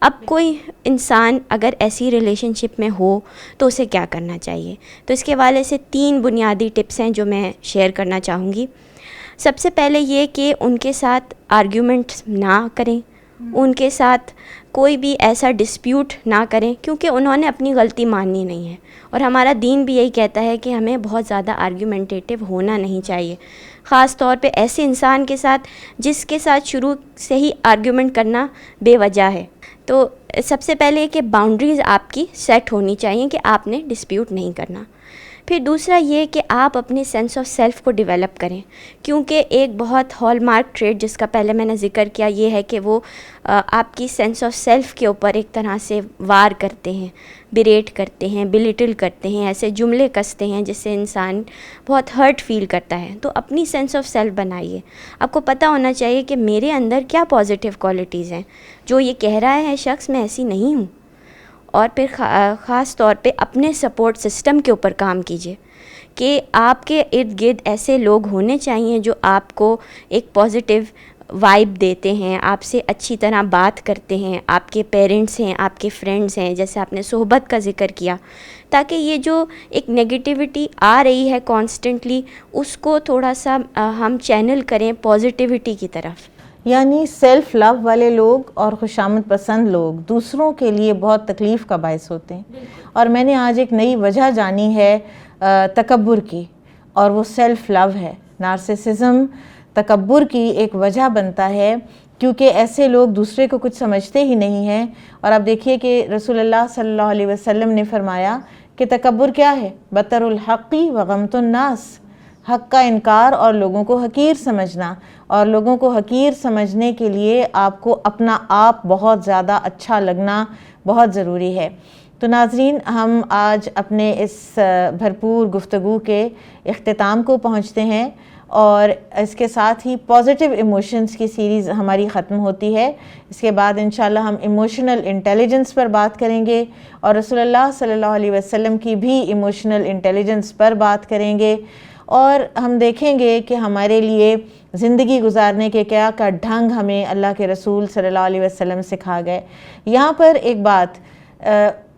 اب کوئی انسان اگر ایسی ریلیشن شپ میں ہو تو اسے کیا کرنا چاہیے؟ تو اس کے حوالے سے 3 بنیادی ٹپس ہیں جو میں شیئر کرنا چاہوں گی۔ سب سے پہلے یہ کہ ان کے ساتھ آرگیومنٹس نہ کریں، ان کے ساتھ کوئی بھی ایسا ڈسپیوٹ نہ کریں، کیونکہ انہوں نے اپنی غلطی ماننی نہیں ہے، اور ہمارا دین بھی یہی کہتا ہے کہ ہمیں بہت زیادہ آرگیومنٹیٹیو ہونا نہیں چاہیے، خاص طور پہ ایسے انسان کے ساتھ جس کے ساتھ شروع سے ہی آرگیومنٹ کرنا بے وجہ ہے۔ تو سب سے پہلے کہ باؤنڈریز آپ کی سیٹ ہونی چاہیے کہ آپ نے ڈسپیوٹ نہیں کرنا۔ پھر دوسرا یہ کہ آپ اپنے سینس آف سیلف کو ڈیولپ کریں، کیونکہ ایک بہت ہال مارک ٹریٹ جس کا پہلے میں نے ذکر کیا یہ ہے کہ وہ آپ کی سینس آف سیلف کے اوپر ایک طرح سے وار کرتے ہیں، بریٹ کرتے ہیں، بلیٹل کرتے ہیں، ایسے جملے کستے ہیں جس سے انسان بہت ہرٹ فیل کرتا ہے۔ تو اپنی سینس آف سیلف بنائیے، آپ کو پتہ ہونا چاہیے کہ میرے اندر کیا پازیٹیو کوالٹیز ہیں، جو یہ کہہ رہا ہے شخص میں ایسی نہیں ہوں۔ اور پھر خاص طور پہ اپنے سپورٹ سسٹم کے اوپر کام کیجیے، کہ آپ کے ارد گرد ایسے لوگ ہونے چاہیے جو آپ کو ایک پازیٹیو وائب دیتے ہیں، آپ سے اچھی طرح بات کرتے ہیں، آپ کے پیرنٹس ہیں، آپ کے فرینڈس ہیں، جیسے آپ نے صحبت کا ذکر کیا، تاکہ یہ جو ایک نگیٹیوٹی آ رہی ہے کانسٹنٹلی اس کو تھوڑا سا ہم چینل کریں پازیٹیوٹی کی طرف۔ یعنی سیلف لو والے لوگ اور خوشامد پسند لوگ دوسروں کے لیے بہت تکلیف کا باعث ہوتے ہیں، اور میں نے آج ایک نئی وجہ جانی ہے تکبر کی، اور وہ سیلف لو ہے۔ نارسسزم تکبر کی ایک وجہ بنتا ہے، کیونکہ ایسے لوگ دوسرے کو کچھ سمجھتے ہی نہیں ہیں۔ اور آپ دیکھیے کہ رسول اللہ صلی اللہ علیہ وسلم نے فرمایا کہ تکبر کیا ہے؟ بطر الحقی وغمت الناس، حق کا انکار اور لوگوں کو حقیر سمجھنا، اور لوگوں کو حقیر سمجھنے کے لیے آپ کو اپنا آپ بہت زیادہ اچھا لگنا بہت ضروری ہے۔ تو ناظرین، ہم آج اپنے اس بھرپور گفتگو کے اختتام کو پہنچتے ہیں، اور اس کے ساتھ ہی پازیٹیو ایموشنز کی سیریز ہماری ختم ہوتی ہے. اس کے بعد انشاءاللہ ہم ایموشنل انٹیلیجنس پر بات کریں گے اور رسول اللہ صلی اللہ علیہ وسلم کی بھی ایموشنل انٹیلیجنس پر بات کریں گے, اور ہم دیکھیں گے کہ ہمارے لیے زندگی گزارنے کے کیا کا ڈھنگ ہمیں اللہ کے رسول صلی اللہ علیہ وسلم سکھا گئے. یہاں پر ایک بات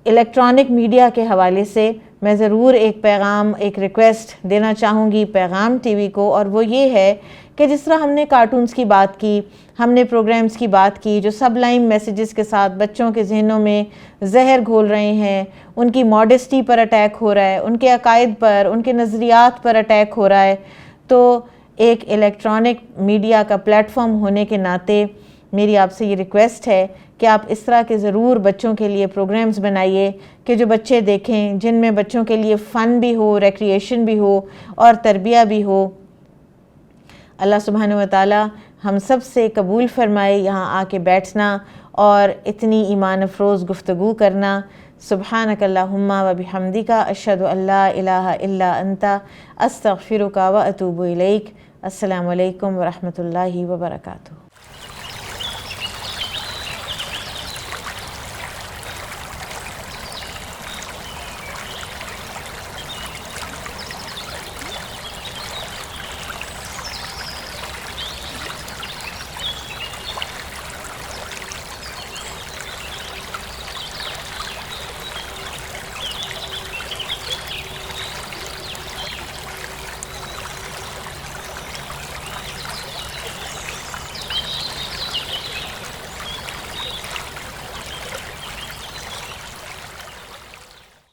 الیکٹرانک میڈیا کے حوالے سے میں ضرور ایک پیغام, ایک ریکویسٹ دینا چاہوں گی پیغام ٹی وی کو, اور وہ یہ ہے کہ جس طرح ہم نے کارٹونز کی بات کی, ہم نے پروگرامز کی بات کی جو سب لائن میسیجز کے ساتھ بچوں کے ذہنوں میں زہر گھول رہے ہیں, ان کی ماڈسٹی پر اٹیک ہو رہا ہے, ان کے عقائد پر, ان کے نظریات پر اٹیک ہو رہا ہے, تو ایک الیکٹرانک میڈیا کا پلیٹ فارم ہونے کے ناطے میری آپ سے یہ ریکویسٹ ہے کہ آپ اس طرح کے ضرور بچوں کے لیے پروگرامز بنائیے کہ جو بچے دیکھیں, جن میں بچوں کے لیے فن بھی ہو, ریکریشن بھی ہو اور تربیہ بھی ہو. اللہ سبحانہ و تعالی ہم سب سے قبول فرمائے یہاں آ کے بیٹھنا اور اتنی ایمان افروز گفتگو کرنا. سبحانک اللہم و بحمدک اشہد ان لا الہ الا انت استغفرک و اتوب الیک. السلام علیکم ورحمۃ اللہ وبرکاتہ.